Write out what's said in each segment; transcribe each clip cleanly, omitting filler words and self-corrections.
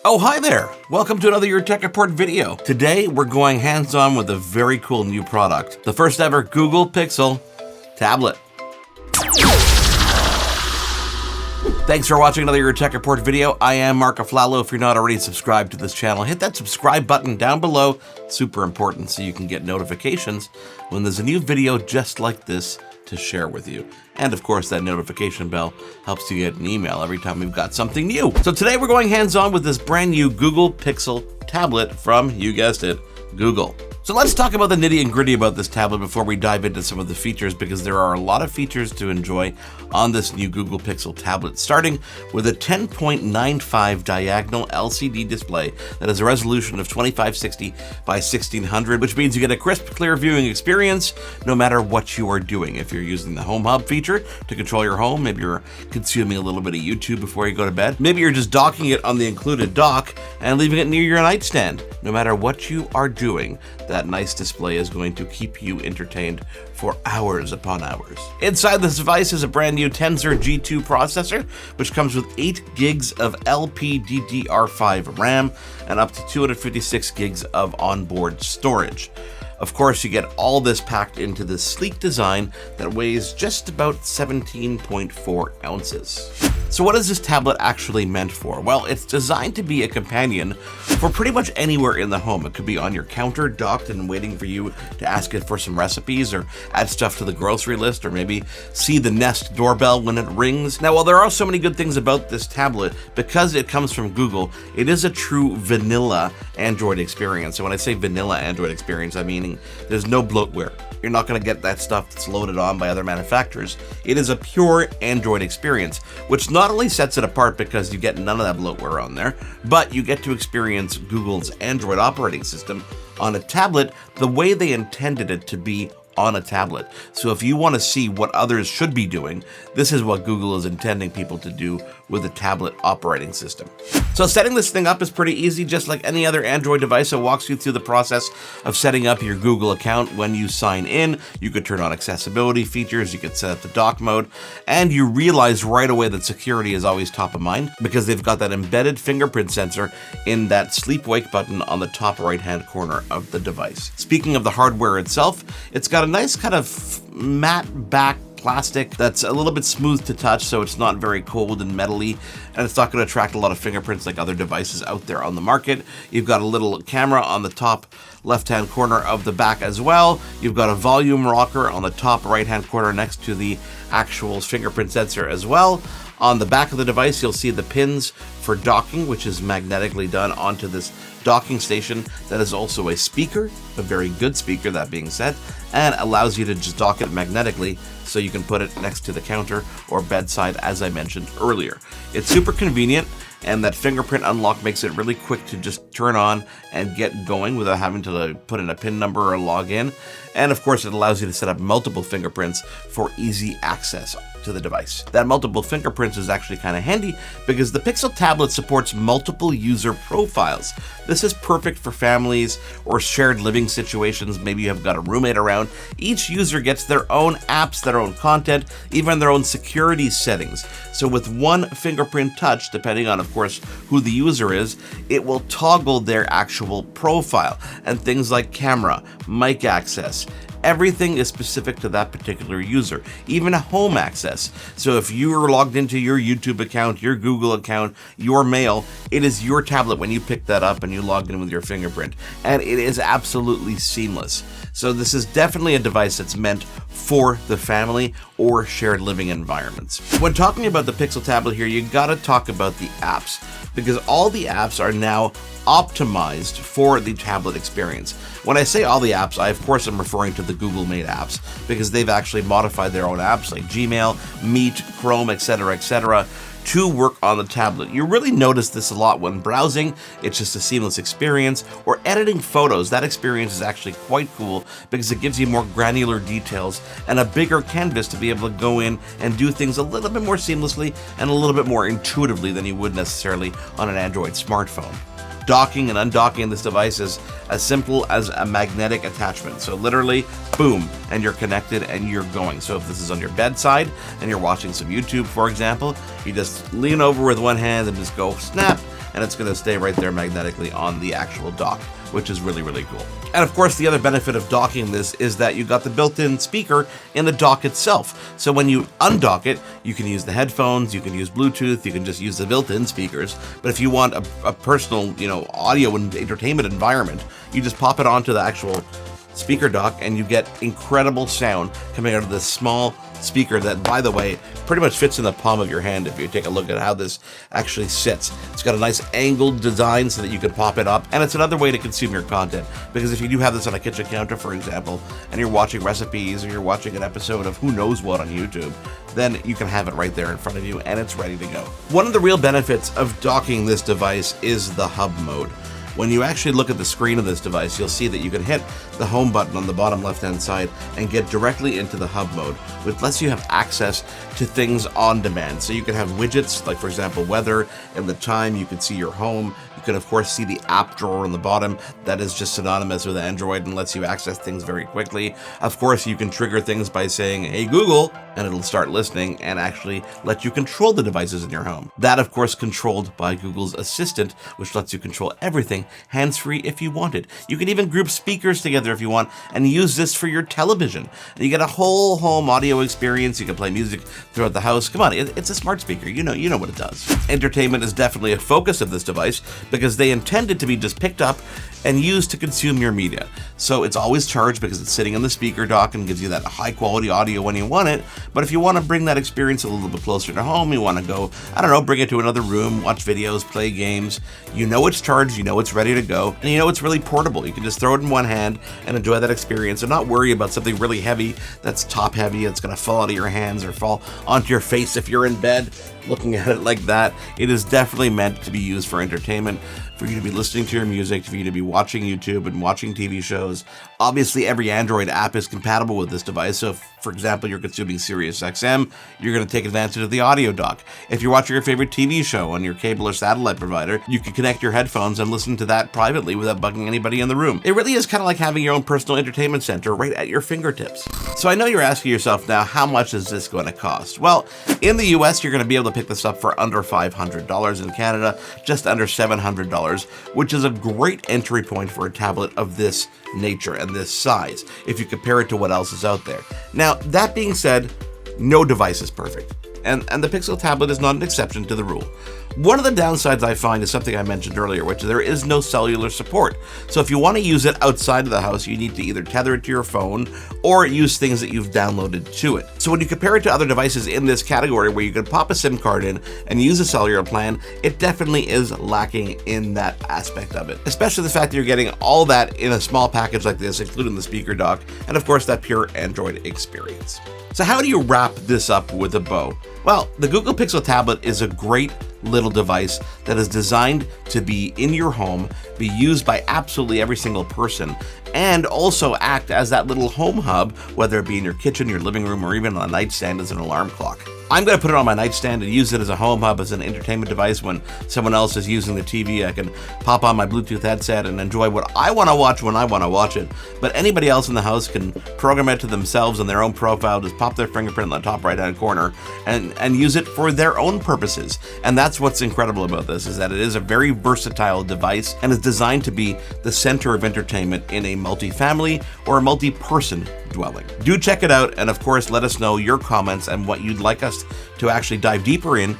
Oh, hi there! Welcome to another YourTechReport video. Today, we're going hands-on with a very cool new product. The first ever Google Pixel tablet. Thanks for watching another YourTechReport video. I am Mark Aflalo. If you're not already subscribed to this channel, hit that subscribe button down below. Super important so you can get notifications when there's a new video just like this to share with you. And of course, that notification bell helps you get an email every time we've got something new. So today we're going hands-on with this brand new Google Pixel tablet from, you guessed it, Google. So let's talk about the nitty and gritty about this tablet before we dive into some of the features, because there are a lot of features to enjoy on this new Google Pixel tablet, starting with a 10.95 diagonal LCD display that has a resolution of 2560 by 1600, which means you get a crisp, clear viewing experience no matter what you are doing. If you're using the Home Hub feature to control your home, maybe you're consuming a little bit of YouTube before you go to bed, maybe you're just docking it on the included dock and leaving it near your nightstand. No matter what you are doing, that nice display is going to keep you entertained for hours upon hours. Inside this device is a brand new Tensor G2 processor, which comes with 8 gigs of LPDDR5 RAM and up to 256 gigs of onboard storage. Of course, you get all this packed into this sleek design that weighs just about 17.4 ounces. So what is this tablet actually meant for? Well, it's designed to be a companion for pretty much anywhere in the home. It could be on your counter, docked and waiting for you to ask it for some recipes or add stuff to the grocery list, or maybe see the Nest doorbell when it rings. Now, while there are so many good things about this tablet, because it comes from Google, it is a true vanilla Android experience. So when I say vanilla Android experience, I mean there's no bloatware. You're not going to get that stuff that's loaded on by other manufacturers. It is a pure Android experience, which not only sets it apart because you get none of that bloatware on there, but you get to experience Google's Android operating system on a tablet the way they intended it to be on a tablet. So if you want to see what others should be doing, this is what Google is intending people to do with a tablet operating system. So setting this thing up is pretty easy. Just like any other Android device, it walks you through the process of setting up your Google account. When you sign in, you could turn on accessibility features, you could set up the dock mode, and you realize right away that security is always top of mind because they've got that embedded fingerprint sensor in that sleep wake button on the top right-hand corner of the device. Speaking of the hardware itself, it's got a nice kind of matte back plastic that's a little bit smooth to touch, so it's not very cold and metally, and it's not going to attract a lot of fingerprints like other devices out there on the market. You've got a little camera on the top left-hand corner of the back as well. You've got a volume rocker on the top right-hand corner next to the actual fingerprint sensor as well. On the back of the device, you'll see the pins for docking, which is magnetically done onto this docking station that is also a speaker, a very good speaker, that being said, and allows you to just dock it magnetically so you can put it next to the counter or bedside, as I mentioned earlier. It's super convenient, and that fingerprint unlock makes it really quick to just turn on and get going without having to put in a PIN number or log in. And of course, it allows you to set up multiple fingerprints for easy access to the device. That multiple fingerprints is actually kind of handy because the Pixel tablet supports multiple user profiles. This is perfect for families or shared living situations. Maybe you have got a roommate around. Each user gets their own apps, their own content, even their own security settings. So with one fingerprint touch, depending on, of course, who the user is, it will toggle their actual profile, and things like camera, mic access, everything is specific to that particular user, even home access. So if you are logged into your YouTube account, your Google account, your mail, it is your tablet when you pick that up and you log in with your fingerprint. And it is absolutely seamless. So this is definitely a device that's meant for the family or shared living environments. When talking about the Pixel tablet here, you gotta talk about the apps, because all the apps are now optimized for the tablet experience. When I say all the apps, I of course am referring to the Google made apps, because they've actually modified their own apps like Gmail, Meet, Chrome, etc., to work on the tablet. You really notice this a lot when browsing. It's just a seamless experience, or editing photos. That experience is actually quite cool because it gives you more granular details and a bigger canvas to be able to go in and do things a little bit more seamlessly and a little bit more intuitively than you would necessarily on an Android smartphone. Docking and undocking this device is as simple as a magnetic attachment. So literally, boom, and you're connected and you're going. So if this is on your bedside and you're watching some YouTube, for example, you just lean over with one hand and just go snap, and it's going to stay right there magnetically on the actual dock, which is really, really cool. And of course, the other benefit of docking this is that you got the built-in speaker in the dock itself. So when you undock it, you can use the headphones, you can use Bluetooth, you can just use the built-in speakers. But if you want a personal, audio and entertainment environment, you just pop it onto the actual speaker dock and you get incredible sound coming out of this small speaker that, by the way, pretty much fits in the palm of your hand if you take a look at how this actually sits. It's got a nice angled design so that you can pop it up, and it's another way to consume your content, because if you do have this on a kitchen counter, for example, and you're watching recipes or you're watching an episode of who knows what on YouTube, then you can have it right there in front of you and it's ready to go. One of the real benefits of docking this device is the hub mode. When you actually look at the screen of this device, you'll see that you can hit the home button on the bottom left-hand side and get directly into the hub mode, which lets you have access to things on demand. So you can have widgets, like for example, weather and the time. You can see your home. You can of course see the app drawer on the bottom. That is just synonymous with Android and lets you access things very quickly. Of course, you can trigger things by saying, "Hey Google," and it'll start listening and actually let you control the devices in your home. That of course controlled by Google's Assistant, which lets you control everything hands-free if you wanted. You can even group speakers together if you want and use this for your television. You get a whole home audio experience. You can play music throughout the house. Come on, it's a smart speaker. You know what it does. Entertainment is definitely a focus of this device because they intend it to be just picked up and used to consume your media. So it's always charged because it's sitting on the speaker dock and gives you that high quality audio when you want it. But if you want to bring that experience a little bit closer to home, you want to go, bring it to another room, watch videos, play games, it's charged, it's ready to go, and it's really portable. You can just throw it in one hand and enjoy that experience and not worry about something really heavy that's top heavy. It's going to fall out of your hands or fall onto your face if you're in bed looking at it like that. It is definitely meant to be used for entertainment, for you to be listening to your music, for you to be watching YouTube and watching TV shows. Obviously, every Android app is compatible with this device. So if, for example, you're consuming SiriusXM, you're going to take advantage of the audio dock. If you're watching your favorite TV show on your cable or satellite provider, you can connect your headphones and listen to that privately without bugging anybody in the room. It really is kind of like having your own personal entertainment center right at your fingertips. So I know you're asking yourself now, how much is this going to cost? Well, in the US, you're going to be able to pick this up for under $500. In Canada, just under $700, which is a great entry point for a tablet of this nature and this size, if you compare it to what else is out there. Now, that being said, no device is perfect, and the Pixel tablet is not an exception to the rule. One of the downsides I find is something I mentioned earlier, which there is no cellular support. So if you want to use it outside of the house, you need to either tether it to your phone or use things that you've downloaded to it. So when you compare it to other devices in this category where you can pop a SIM card in and use a cellular plan, it definitely is lacking in that aspect of it. Especially the fact that you're getting all that in a small package like this, including the speaker dock, and of course that pure Android experience. So how do you wrap this up with a bow? Well, the Google Pixel tablet is a great little device that is designed to be in your home, be used by absolutely every single person, and also act as that little home hub, whether it be in your kitchen, your living room, or even on a nightstand as an alarm clock. I'm going to put it on my nightstand and use it as a home hub, as an entertainment device. When someone else is using the TV, I can pop on my Bluetooth headset and enjoy what I want to watch when I want to watch it. But anybody else in the house can program it to themselves in their own profile, just pop their fingerprint in the top right-hand corner and use it for their own purposes. And that's what's incredible about this, is that it is a very versatile device and is designed to be the center of entertainment in a multi-family or a multi-person dwelling. Do check it out, and of course let us know your comments and what you'd like us to actually dive deeper in.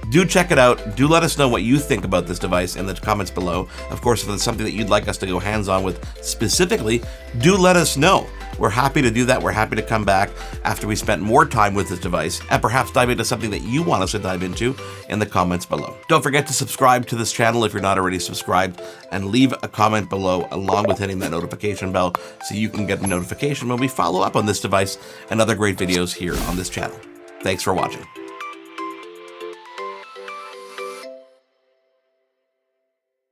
Do check it out. Do let us know what you think about this device in the comments below. Of course, if there's something that you'd like us to go hands-on with specifically, do let us know. We're happy to do that. We're happy to come back after we spent more time with this device and perhaps dive into something that you want us to dive into in the comments below. Don't forget to subscribe to this channel if you're not already subscribed, and leave a comment below along with hitting that notification bell so you can get a notification when we follow up on this device and other great videos here on this channel. Thanks for watching.